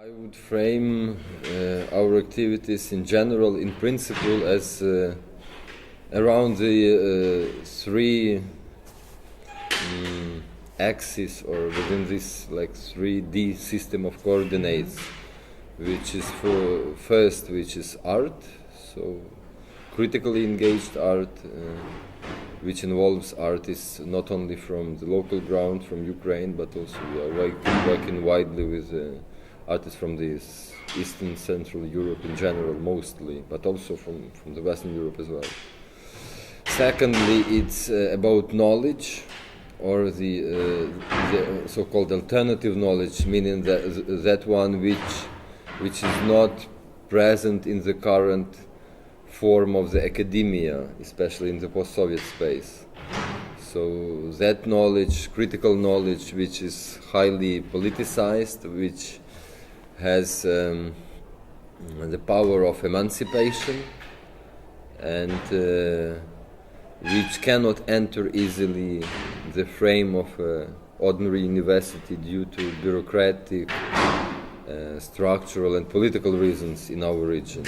I would frame our activities in general, in principle, as around the three axis, or within this like 3D system of coordinates, which is which is art, so critically engaged art, which involves artists not only from the local ground, from Ukraine, but also we are working widely with artists from the Eastern Central Europe in general, mostly, but also from the Western Europe as well. Secondly, it's about knowledge, or the so-called alternative knowledge, meaning that one which is not present in the current form of the academia, especially in the post-Soviet space. So that knowledge, critical knowledge, which is highly politicized, which has the power of emancipation, and which cannot enter easily the frame of ordinary university due to bureaucratic, structural and political reasons in our region.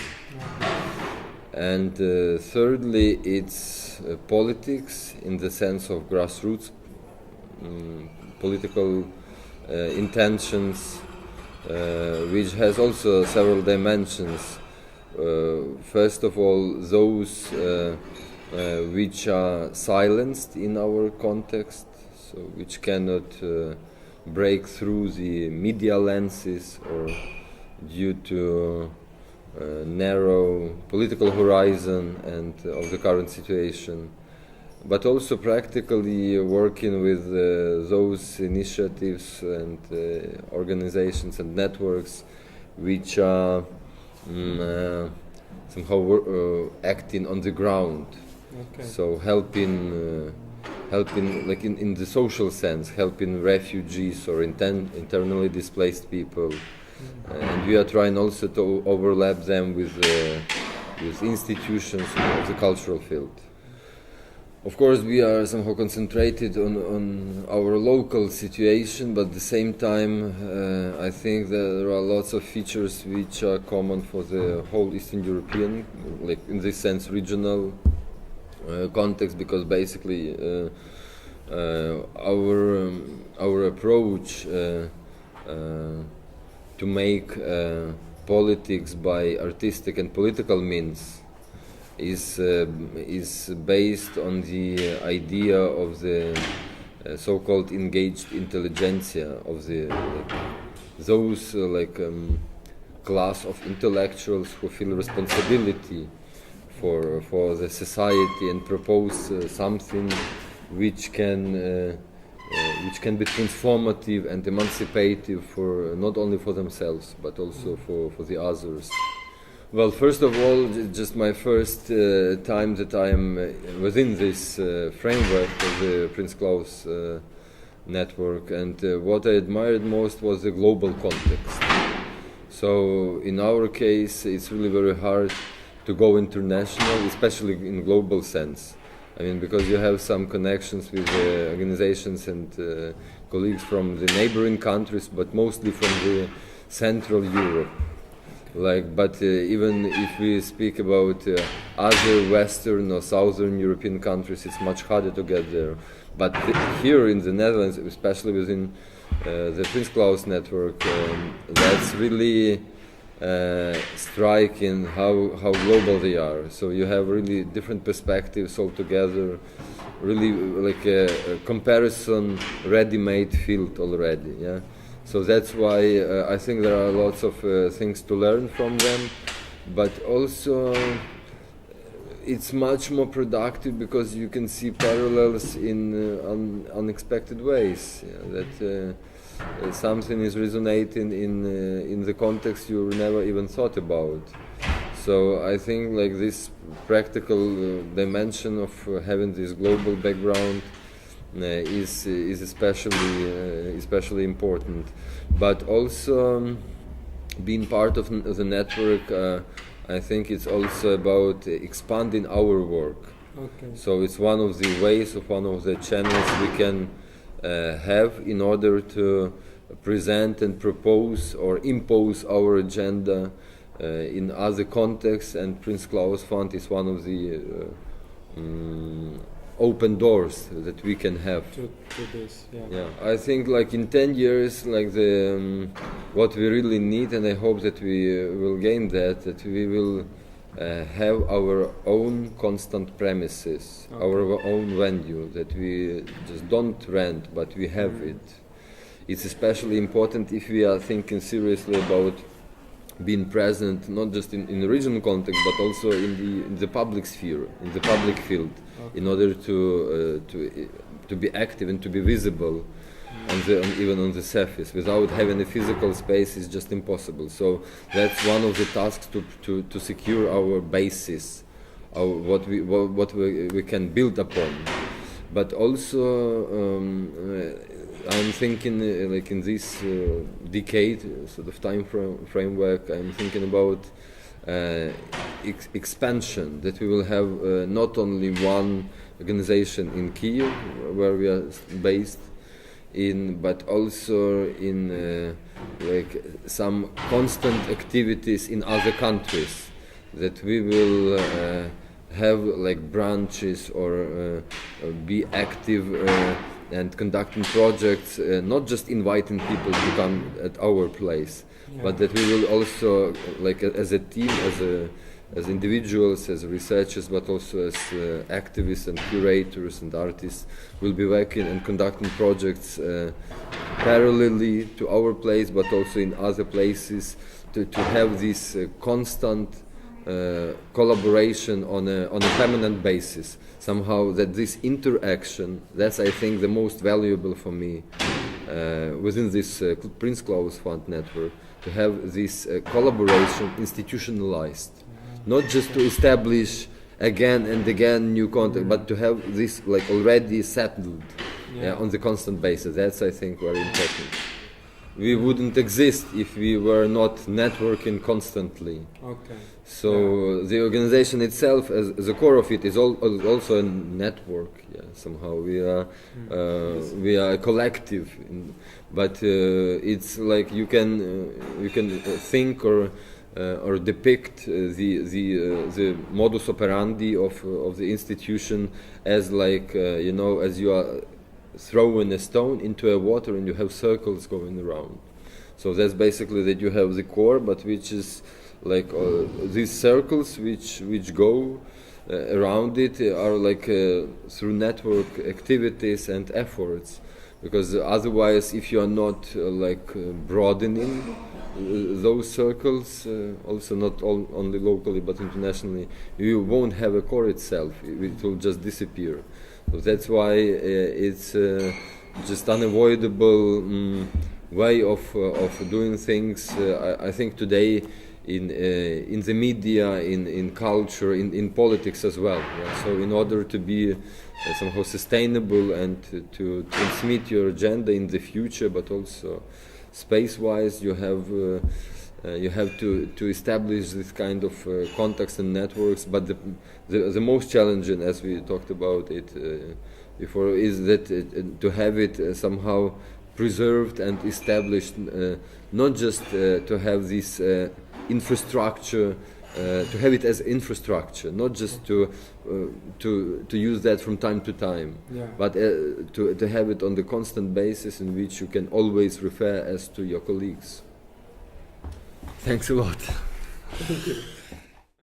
And thirdly, it's politics in the sense of grassroots political intentions, which has also several dimensions. First of all, those which are silenced in our context, so which cannot break through the media lenses or due to narrow political horizon and of the current situation, but also practically working with those initiatives and organizations and networks which are somehow acting on the ground. Okay. So helping like in the social sense, helping refugees or internally displaced people. And we are trying also to overlap them with institutions of the cultural field. Of course, we are somehow concentrated on our local situation, but at the same time, I think that there are lots of features which are common for the whole Eastern European, like in this sense, regional context, because basically our approach to make politics by artistic and political means is based on the idea of the so-called engaged intelligentsia, of the those class of intellectuals who feel responsibility for the society and propose something which can be transformative and emancipative for not only for themselves but also for the others. Well, first of all, just my first time that I am within this framework of the Prince Claus network, and what I admired most was the global context. So in our case, it's really very hard to go international, especially in global sense. I mean, because you have some connections with organizations and colleagues from the neighboring countries, but mostly from the Central Europe. But even if we speak about other Western or Southern European countries, it's much harder to get there. But here in the Netherlands, especially within the Prince Claus network, that's really striking how global they are. So you have really different perspectives altogether, really like a comparison ready-made field already. Yeah. So that's why I think there are lots of things to learn from them, but also it's much more productive because you can see parallels in unexpected ways. Yeah, that something is resonating in the context you never even thought about. So I think like this practical dimension of having this global background is especially important, but also being part of the network, I think it's also about expanding our work. Okay. So it's one of the ways, of one of the channels we can have in order to present and propose or impose our agenda in other contexts, and Prince Claus Fund is one of the open doors that we can have to this. Yeah, I think like in 10 years, like the what we really need, and I hope that we will gain that we will have our own constant premises, our own venue, that we just don't rent, but we have it. It's especially important if we are thinking seriously about being present, not just in the regional context, but also in the public sphere, in the public field, in order to be active and to be visible, even on the surface. Without having a physical space, is just impossible. So that's one of the tasks to secure our basis, what we can build upon. But also, I'm thinking like in this decade, sort of time framework, I'm thinking about expansion, that we will have not only one organization in Kyiv, where we are based in, but also in like some constant activities in other countries, that we will have like branches or be active and conducting projects, not just inviting people to come at our place, but that we will also, like as a team, as individuals, as researchers, but also as activists and curators and artists, will be working and conducting projects parallelly to our place, but also in other places, to have this constant collaboration on a permanent basis. Somehow that this interaction, that's I think the most valuable for me within this Prince Claus Fund network, to have this collaboration institutionalized, not just to establish again and again new contact, but to have this like already settled on the constant basis. That's I think very important. We wouldn't exist if we were not networking constantly. So the organization itself, as the core of it, is also a network. Somehow we are a collective, but it's like you can think or depict the modus operandi of the institution as like as you are throwing a stone into a water and you have circles going around. So that's basically that you have the core, but which is like these circles which go around it are like through network activities and efforts, because otherwise if you are not broadening those circles, also not only locally but internationally, you won't have a core itself. It will just disappear. So that's why it's just unavoidable way of doing things. I think today in the media, in culture, in politics as well. So in order to be somehow sustainable and to transmit your agenda in the future, but also space-wise, you have to establish this kind of contacts and networks. But the most challenging, as we talked about it before, is that to have it somehow preserved and established, not just to have this infrastructure, to have it as infrastructure, not just to use that from time to time, but to have it on the constant basis in which you can always refer as to your colleagues. Thanks a lot. Thank you.